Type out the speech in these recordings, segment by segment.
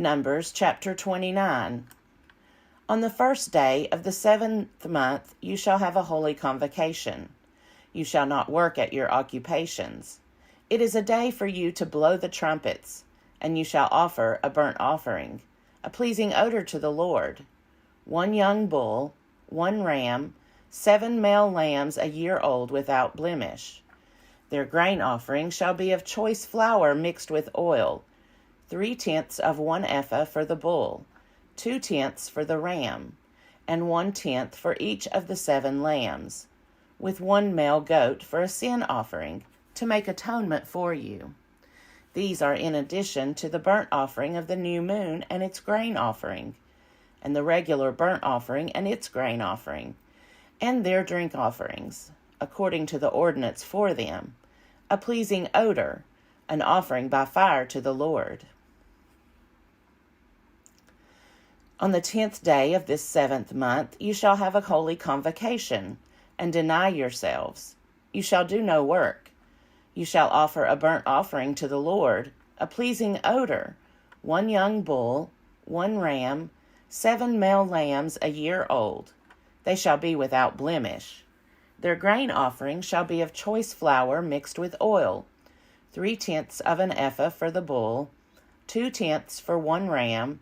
Numbers chapter 29. On the first day of the 7th month you shall have a holy convocation. You shall not work at your occupations. It is a day for you to blow the trumpets, and you shall offer a burnt offering, a pleasing odor to the Lord. 1 young bull, 1 ram, 7 male lambs a year old without blemish. Their grain offering shall be of choice flour mixed with oil, 3/10 of 1 ephah for the bull, 2/10 for the ram, and 1/10 for each of the 7 lambs, with 1 male goat for a sin offering, to make atonement for you. These are in addition to the burnt offering of the new moon and its grain offering, and the regular burnt offering and its grain offering, and their drink offerings, according to the ordinance for them, a pleasing odor, an offering by fire to the Lord. On the 10th day of this 7th month you shall have a holy convocation, and deny yourselves. You shall do no work. You shall offer a burnt offering to the Lord, a pleasing odor, 1 young bull, 1 ram, 7 male lambs a year old. They shall be without blemish. Their grain offering shall be of choice flour mixed with oil, 3/10 of an ephah for the bull, 2/10 for 1 ram,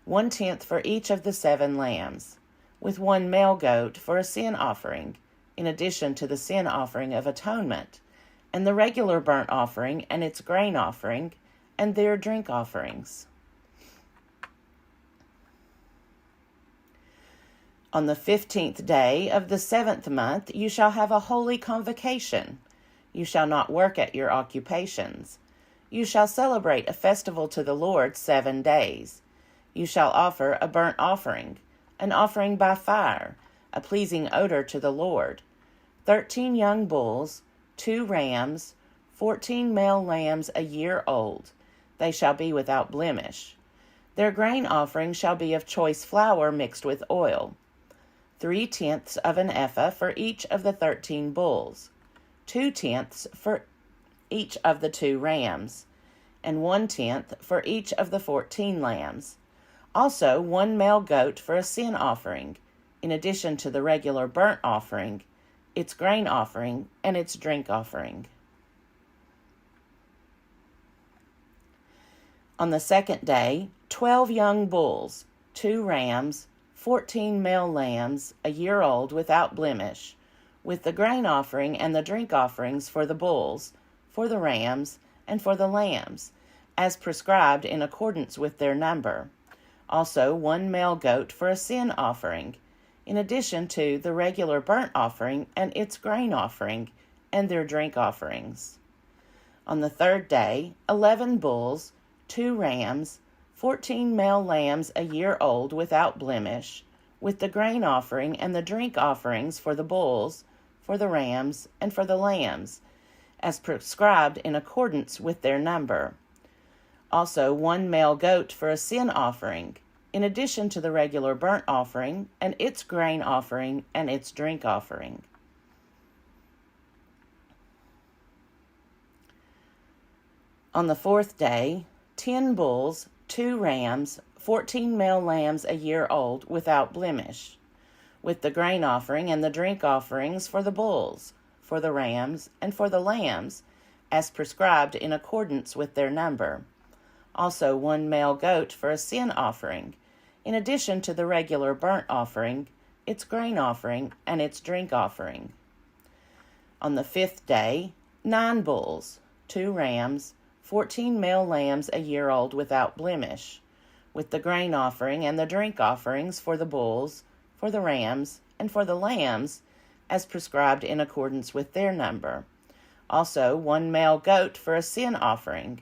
1/10 for each of the 7 lambs, with 1 male goat for a sin offering, in addition to the sin offering of atonement, and the regular burnt offering and its grain offering, and their drink offerings. On the 15th day of the 7th month you shall have a holy convocation. You shall not work at your occupations. You shall celebrate a festival to the Lord 7 days. You shall offer a burnt offering, an offering by fire, a pleasing odor to the Lord, 13 young bulls, 2 rams, 14 male lambs a year old. They shall be without blemish. Their grain offering shall be of choice flour mixed with oil, 3/10 of an ephah for each of the 13 bulls, 2/10 for each of the 2 rams, and 1/10 for each of the 14 lambs. Also 1 male goat for a sin offering, in addition to the regular burnt offering, its grain offering, and its drink offering. On the 2nd day, 12 young bulls, 2 rams, 14 male lambs a year old without blemish, with the grain offering and the drink offerings for the bulls, for the rams, and for the lambs, as prescribed in accordance with their number. Also 1 male goat for a sin offering, in addition to the regular burnt offering and its grain offering, and their drink offerings. On the 3rd day, 11 bulls, 2 rams, 14 male lambs a year old without blemish, with the grain offering and the drink offerings for the bulls, for the rams, and for the lambs, as prescribed in accordance with their number. Also 1 male goat for a sin offering, in addition to the regular burnt offering and its grain offering and its drink offering. On the 4th day, 10 bulls, 2 rams, 14 male lambs a year old without blemish, with the grain offering and the drink offerings for the bulls, for the rams, and for the lambs, as prescribed in accordance with their number. Also 1 male goat for a sin offering, in addition to the regular burnt offering, its grain offering, and its drink offering. On the 5th day, 9 bulls, 2 rams, 14 male lambs a year old without blemish, with the grain offering and the drink offerings for the bulls, for the rams, and for the lambs, as prescribed in accordance with their number. Also 1 male goat for a sin offering,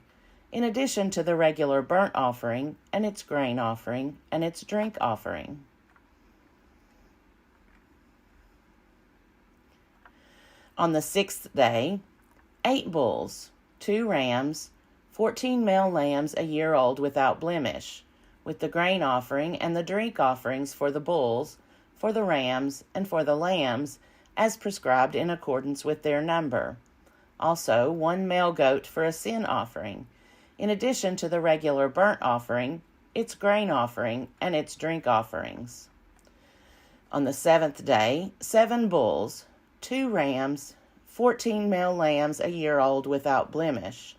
in addition to the regular burnt offering and its grain offering and its drink offering. On the 6th day, 8 bulls, 2 rams, 14 male lambs a year old without blemish, with the grain offering and the drink offerings for the bulls, for the rams, and for the lambs, as prescribed in accordance with their number. Also 1 male goat for a sin offering, in addition to the regular burnt offering, its grain offering, and its drink offerings. On the 7th day, 7 bulls, 2 rams, 14 male lambs a year old without blemish,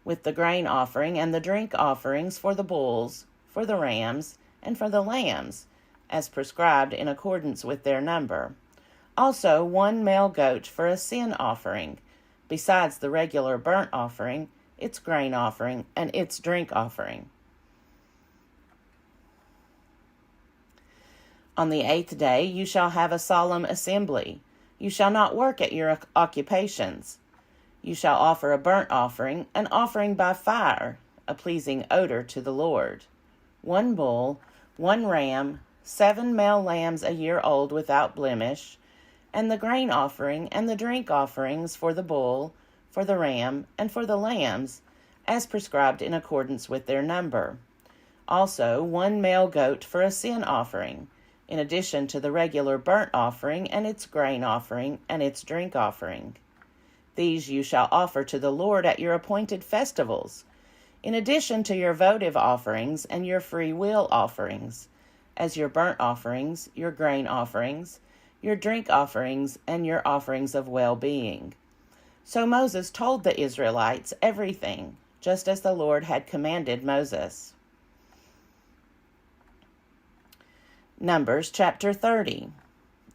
with the grain offering and the drink offerings for the bulls, for the rams, and for the lambs, as prescribed in accordance with their number. Also 1 male goat for a sin offering, besides the regular burnt offering, its grain offering, and its drink offering. On the 8th day you shall have a solemn assembly. You shall not work at your occupations. You shall offer a burnt offering, an offering by fire, a pleasing odor to the Lord. 1 bull, 1 ram, 7 male lambs a year old without blemish, and the grain offering and the drink offerings for the bull, for the ram, and for the lambs, as prescribed in accordance with their number. Also 1 male goat for a sin offering, in addition to the regular burnt offering and its grain offering and its drink offering. These you shall offer to the Lord at your appointed festivals, in addition to your votive offerings and your free will offerings, as your burnt offerings, your grain offerings, your drink offerings, and your offerings of well-being. So Moses told the Israelites everything, just as the Lord had commanded Moses. Numbers chapter 30.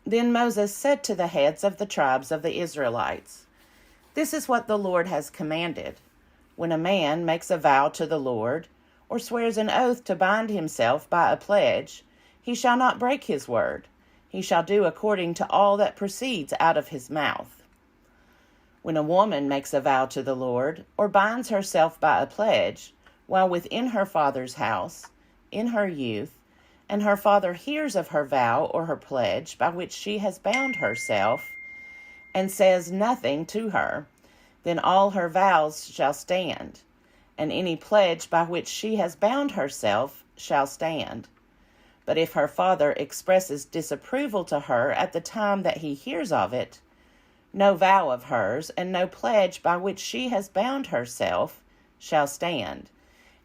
Then Moses said to the heads of the tribes of the Israelites, "This is what the Lord has commanded. When a man makes a vow to the Lord, or swears an oath to bind himself by a pledge, he shall not break his word. He shall do according to all that proceeds out of his mouth. When a woman makes a vow to the Lord, or binds herself by a pledge, while within her father's house, in her youth, and her father hears of her vow or her pledge by which she has bound herself, and says nothing to her, then all her vows shall stand, and any pledge by which she has bound herself shall stand. But if her father expresses disapproval to her at the time that he hears of it, no vow of hers and no pledge by which she has bound herself shall stand,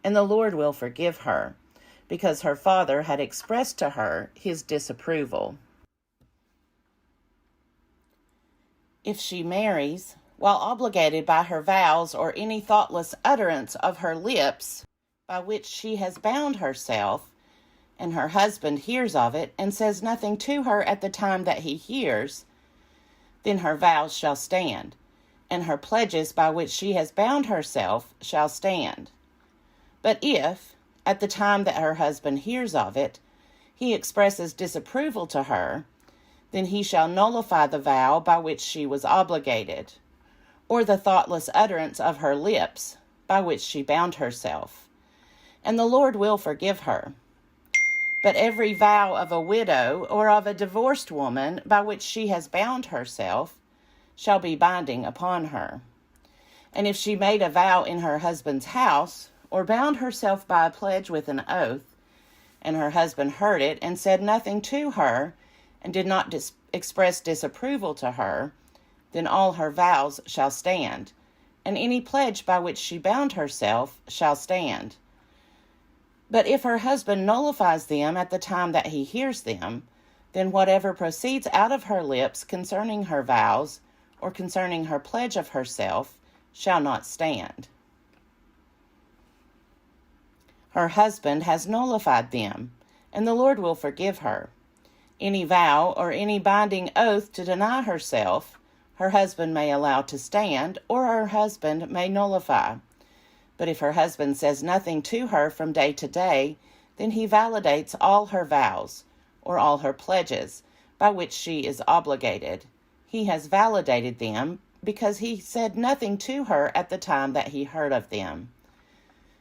and the Lord will forgive her, because her father had expressed to her his disapproval. If she marries, while obligated by her vows or any thoughtless utterance of her lips by which she has bound herself, and her husband hears of it and says nothing to her at the time that he hears, then her vows shall stand, and her pledges by which she has bound herself shall stand. But if, at the time that her husband hears of it, he expresses disapproval to her, then he shall nullify the vow by which she was obligated, or the thoughtless utterance of her lips by which she bound herself, and the Lord will forgive her. But every vow of a widow or of a divorced woman by which she has bound herself shall be binding upon her. And if she made a vow in her husband's house, or bound herself by a pledge with an oath, and her husband heard it and said nothing to her, and did not express disapproval to her, then all her vows shall stand, and any pledge by which she bound herself shall stand. But if her husband nullifies them at the time that he hears them, then whatever proceeds out of her lips concerning her vows, or concerning her pledge of herself, shall not stand. Her husband has nullified them, and the Lord will forgive her. Any vow or any binding oath to deny herself, her husband may allow to stand, or her husband may nullify. But if her husband says nothing to her from day to day, then he validates all her vows, or all her pledges, by which she is obligated. He has validated them, because he said nothing to her at the time that he heard of them.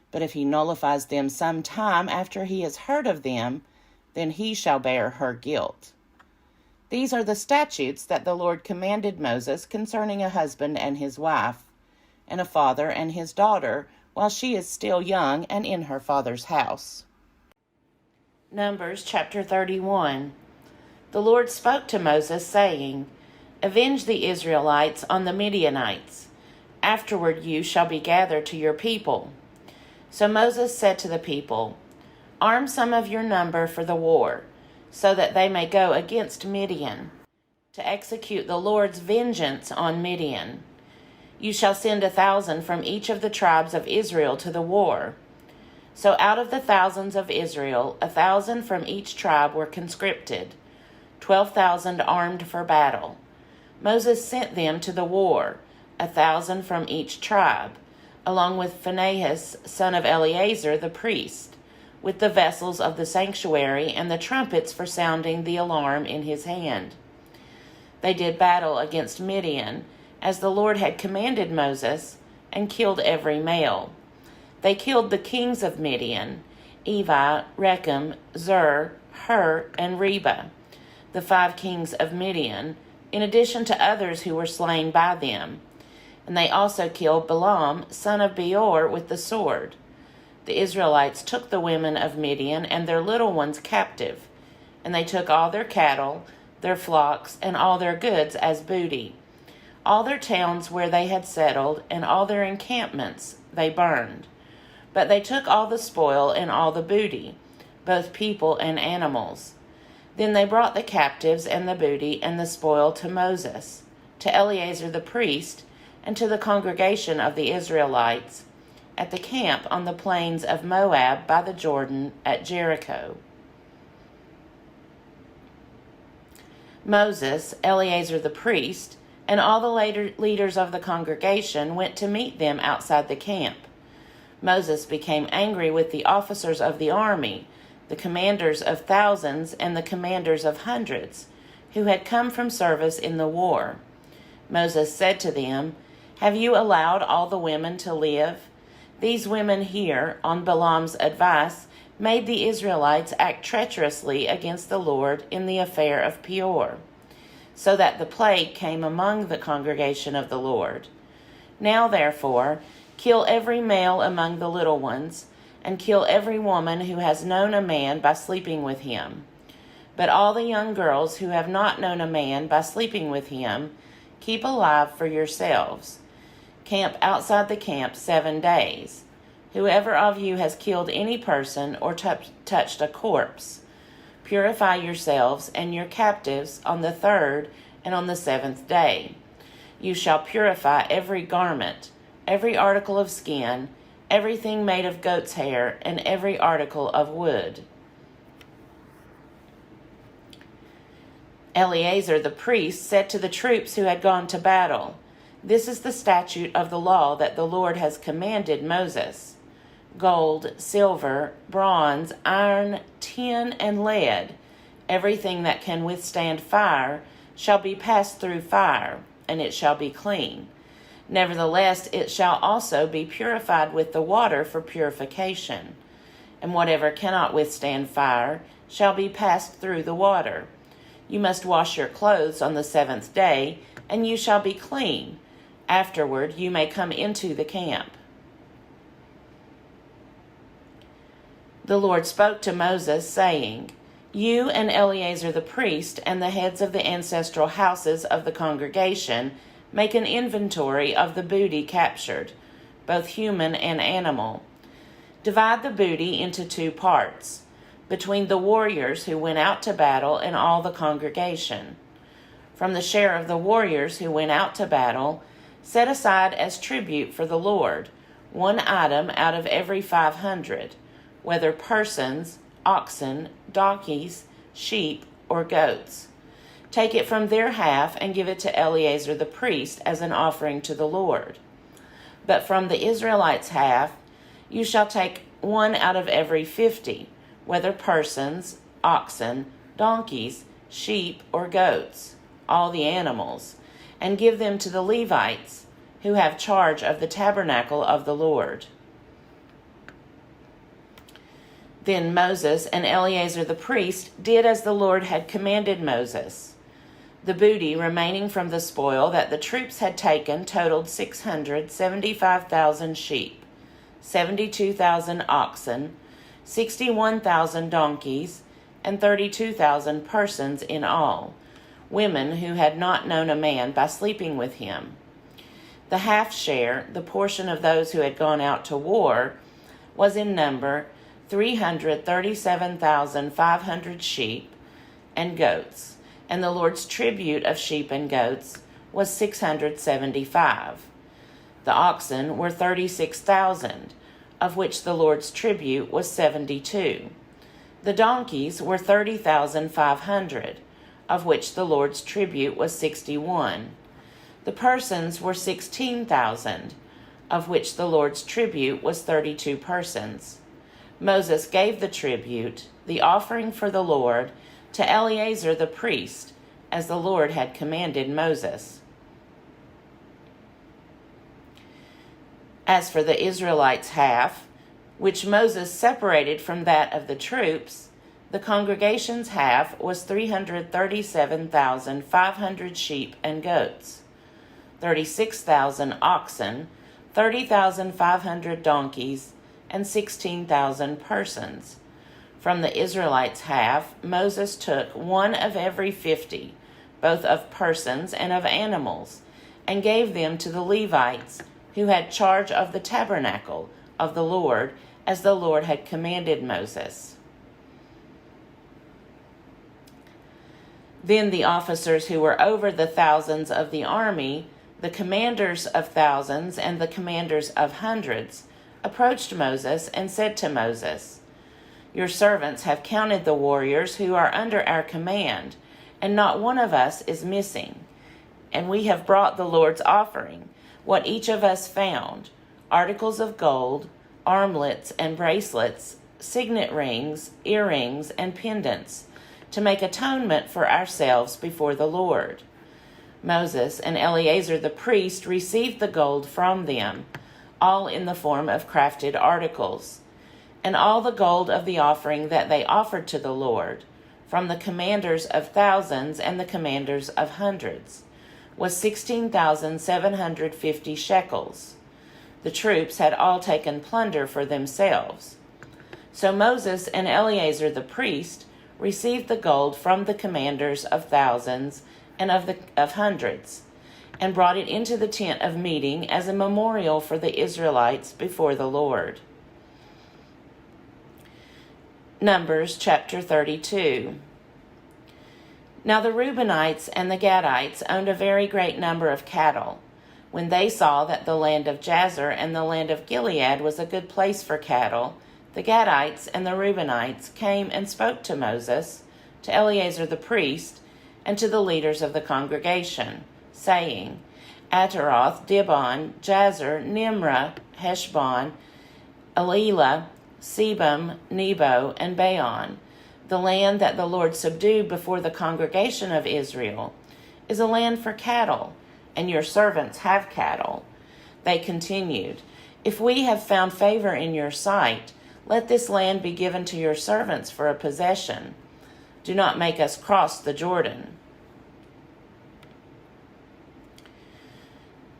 But if he nullifies them some time after he has heard of them, then he shall bear her guilt. These are the statutes that the Lord commanded Moses concerning a husband and his wife, and a father and his daughter, while she is still young and in her father's house. Numbers chapter 31. The Lord spoke to Moses, saying, "Avenge the Israelites on the Midianites. Afterward you shall be gathered to your people." So Moses said to the people, Arm some of your number for the war, so that they may go against Midian, to execute the Lord's vengeance on Midian. You shall send 1,000 from each of the tribes of Israel to the war. So out of the thousands of Israel, 1,000 from each tribe were conscripted, 12,000 armed for battle. Moses sent them to the war, 1,000 from each tribe, along with Phinehas, son of Eleazar, the priest, with the vessels of the sanctuary and the trumpets for sounding the alarm in his hand. They did battle against Midian, as the Lord had commanded Moses, and killed every male. They killed the kings of Midian, Evi, Rechem, Zur, Hur, and Reba, the 5 kings of Midian, in addition to others who were slain by them. And they also killed Balaam, son of Beor, with the sword. The Israelites took the women of Midian and their little ones captive, and they took all their cattle, their flocks, and all their goods as booty. All their towns where they had settled, and all their encampments they burned. But they took all the spoil and all the booty, both people and animals. Then they brought the captives and the booty and the spoil to Moses, to Eleazar the priest, and to the congregation of the Israelites, at the camp on the plains of Moab by the Jordan at Jericho. Moses, Eleazar the priest, and all the leaders of the congregation went to meet them outside the camp. Moses became angry with the officers of the army, the commanders of thousands and the commanders of hundreds, who had come from service in the war. Moses said to them, "Have you allowed all the women to live? These women here, on Balaam's advice, made the Israelites act treacherously against the Lord in the affair of Peor, so that the plague came among the congregation of the Lord. Now, therefore, kill every male among the little ones, and kill every woman who has known a man by sleeping with him. But all the young girls who have not known a man by sleeping with him, keep alive for yourselves. Camp outside the camp 7 days. Whoever of you has killed any person or touched a corpse, purify yourselves and your captives on the 3rd and on the 7th day. You shall purify every garment, every article of skin, everything made of goat's hair, and every article of wood." Eleazar the priest said to the troops who had gone to battle, "This is the statute of the law that the Lord has commanded Moses. Gold, silver, bronze, iron, tin, and lead, everything that can withstand fire, shall be passed through fire, and it shall be clean. Nevertheless, it shall also be purified with the water for purification. And whatever cannot withstand fire shall be passed through the water. You must wash your clothes on the 7th day, and you shall be clean. Afterward you may come into the camp." The Lord spoke to Moses, saying, "You and Eleazar the priest and the heads of the ancestral houses of the congregation make an inventory of the booty captured, both human and animal. Divide the booty into 2 parts, between the warriors who went out to battle and all the congregation. From the share of the warriors who went out to battle, set aside as tribute for the Lord 1 item out of every 500, whether persons, oxen, donkeys, sheep, or goats. Take it from their half and give it to Eleazar the priest as an offering to the Lord. But from the Israelites' half, you shall take 1 out of every 50, whether persons, oxen, donkeys, sheep, or goats, all the animals, and give them to the Levites, who have charge of the tabernacle of the Lord." Then Moses and Eleazar the priest did as the Lord had commanded Moses. The booty remaining from the spoil that the troops had taken totaled 675,000 sheep, 72,000 oxen, 61,000 donkeys, and 32,000 persons in all, women who had not known a man by sleeping with him. The half share, the portion of those who had gone out to war, was in number 337,500 sheep and goats, and the Lord's tribute of sheep and goats was 675. The oxen were 36,000, of which the Lord's tribute was 72. The donkeys were 30,500, of which the Lord's tribute was 61. The persons were 16,000, of which the Lord's tribute was 32 persons. Moses gave the tribute, the offering for the Lord, to Eleazar the priest, as the Lord had commanded Moses. As for the Israelites' half, which Moses separated from that of the troops, the congregation's half was 337,500 sheep and goats, 36,000 oxen, 30,500 donkeys, and 16,000 persons. From the Israelites' half, Moses took one of every 50, both of persons and of animals, and gave them to the Levites, who had charge of the tabernacle of the Lord, as the Lord had commanded Moses. Then the officers who were over the thousands of the army, the commanders of thousands and the commanders of hundreds, approached Moses and said to Moses, "Your servants have counted the warriors who are under our command, and not one of us is missing. And we have brought the Lord's offering, what each of us found, articles of gold, armlets and bracelets, signet rings, earrings, and pendants, to make atonement for ourselves before the Lord." Moses and Eleazar the priest received the gold from them, all in the form of crafted articles, and all the gold of the offering that they offered to the Lord, from the commanders of thousands and the commanders of hundreds, was 16,750 shekels. The troops had all taken plunder for themselves. So Moses and Eleazar the priest received the gold from the commanders of thousands and of hundreds, and brought it into the tent of meeting as a memorial for the Israelites before the Lord. Numbers chapter 32. Now the Reubenites and the Gadites owned a very great number of cattle. When they saw that the land of Jazer and the land of Gilead was a good place for cattle, the Gadites and the Reubenites came and spoke to Moses, to Eleazar the priest, and to the leaders of the congregation, saying, Ataroth, Dibon, Jazer, Nimrah, Heshbon, Elilah, Sebam, Nebo, and Baon, the land that the Lord subdued before the congregation of Israel, is a land for cattle, and your servants have cattle. They continued, If we have found favor in your sight, let this land be given to your servants for a possession. Do not make us cross the Jordan.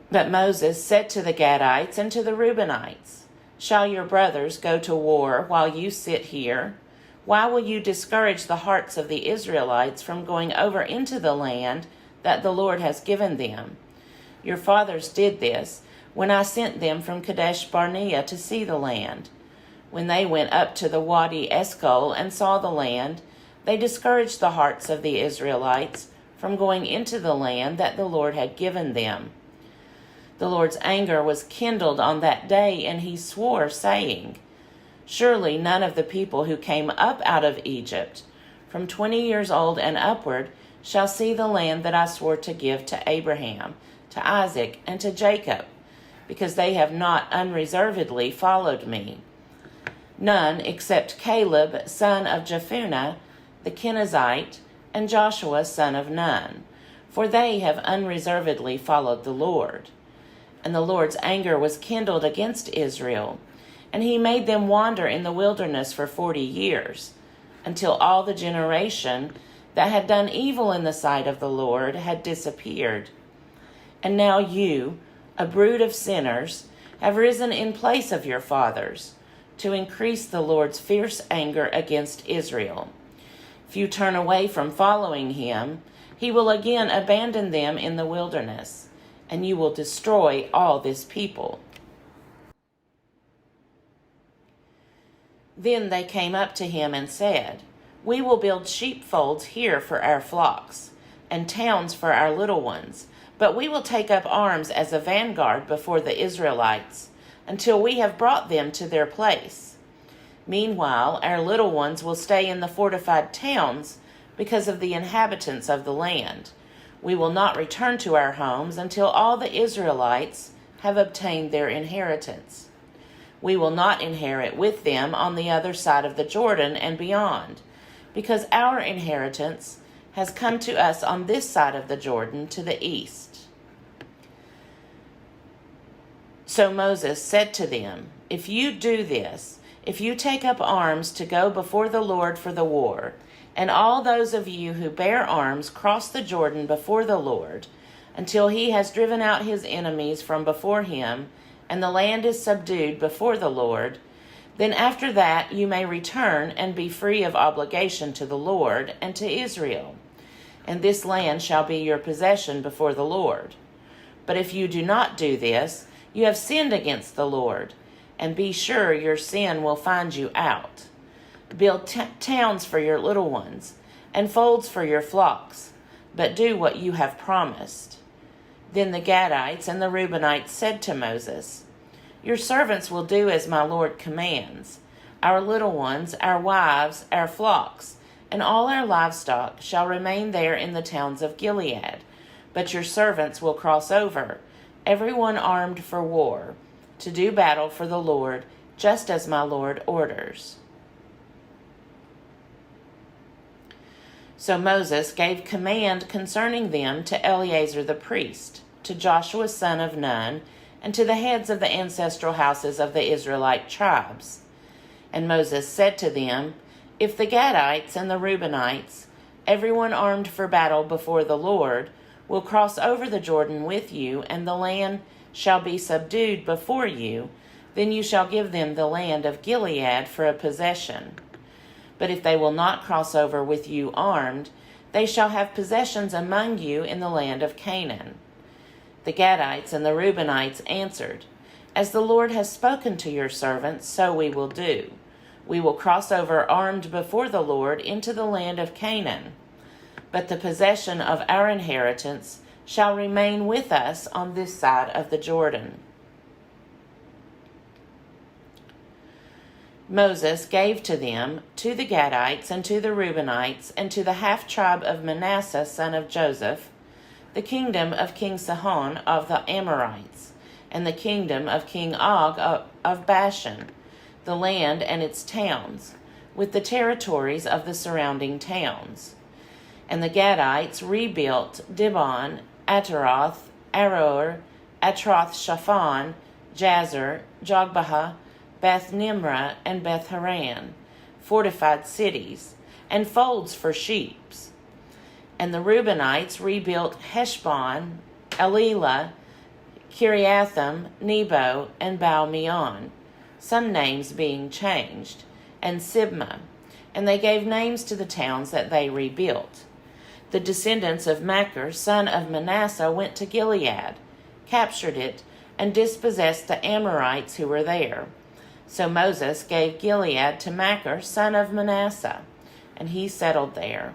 But Moses said to the Gadites and to the Reubenites, Shall your brothers go to war while you sit here? Why will you discourage the hearts of the Israelites from going over into the land that the Lord has given them? Your fathers did this when I sent them from Kadesh Barnea to see the land. When they went up to the Wadi Eshcol and saw the land, they discouraged the hearts of the Israelites from going into the land that the Lord had given them. The Lord's anger was kindled on that day, and he swore, saying, Surely none of the people who came up out of Egypt, from 20 years old and upward, shall see the land that I swore to give to Abraham, to Isaac, and to Jacob, because they have not unreservedly followed me. None except Caleb, son of Jephunneh, the Kenizzite, and Joshua, son of Nun, for they have unreservedly followed the Lord. And the Lord's anger was kindled against Israel, and he made them wander in the wilderness for 40 years, until all the generation that had done evil in the sight of the Lord had disappeared. And now you, a brood of sinners, have risen in place of your fathers, to increase the Lord's fierce anger against Israel. If you turn away from following him, he will again abandon them in the wilderness, and you will destroy all this people. Then they came up to him and said, "We will build sheepfolds here for our flocks, and towns for our little ones, but we will take up arms as a vanguard before the Israelites, until we have brought them to their place. Meanwhile, our little ones will stay in the fortified towns because of the inhabitants of the land. We will not return to our homes until all the Israelites have obtained their inheritance. We will not inherit with them on the other side of the Jordan and beyond, because our inheritance has come to us on this side of the Jordan to the east." So Moses said to them, "If you do this, if you take up arms to go before the Lord for the war, and all those of you who bear arms cross the Jordan before the Lord, until he has driven out his enemies from before him, and the land is subdued before the Lord, then after that you may return and be free of obligation to the Lord and to Israel, and this land shall be your possession before the Lord. But if you do not do this, you have sinned against the Lord, and be sure your sin will find you out. Build towns for your little ones, and folds for your flocks, but do what you have promised." Then the Gadites and the Reubenites said to Moses, "Your servants will do as my Lord commands. Our little ones, our wives, our flocks, and all our livestock shall remain there in the towns of Gilead, but your servants will cross over, everyone armed for war, to do battle for the Lord, just as my Lord orders." So Moses gave command concerning them to Eleazar the priest, to Joshua son of Nun, and to the heads of the ancestral houses of the Israelite tribes. And Moses said to them, "If the Gadites and the Reubenites, everyone armed for battle before the Lord, will cross over the Jordan with you, and the land shall be subdued before you, then you shall give them the land of Gilead for a possession. But if they will not cross over with you armed, they shall have possessions among you in the land of Canaan." The Gadites and the Reubenites answered, "As the Lord has spoken to your servants, so we will do. We will cross over armed before the Lord into the land of Canaan. But the possession of our inheritance shall remain with us on this side of the Jordan." Moses gave to them, to the Gadites and to the Reubenites, and to the half-tribe of Manasseh son of Joseph, the kingdom of King Sihon of the Amorites, and the kingdom of King Og of Bashan, the land and its towns, with the territories of the surrounding towns. And the Gadites rebuilt Dibon, Ataroth, Aroer, Atroth-Shaphan, Jazer, Jogbehah, Beth Nimrah, and Beth Haran, fortified cities, and folds for sheep. And the Reubenites rebuilt Heshbon, Elilah, Kiriathim, Nebo, and Baal-meon, some names being changed, and Sibmah, and they gave names to the towns that they rebuilt. The descendants of Machir, son of Manasseh, went to Gilead, captured it, and dispossessed the Amorites who were there. So Moses gave Gilead to Machir, son of Manasseh, and he settled there.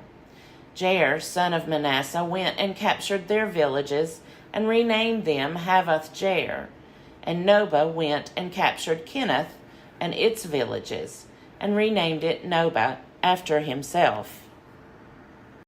Jair, son of Manasseh, went and captured their villages and renamed them Havoth-Jair. And Nobah went and captured Kenath and its villages and renamed it Nobah after himself.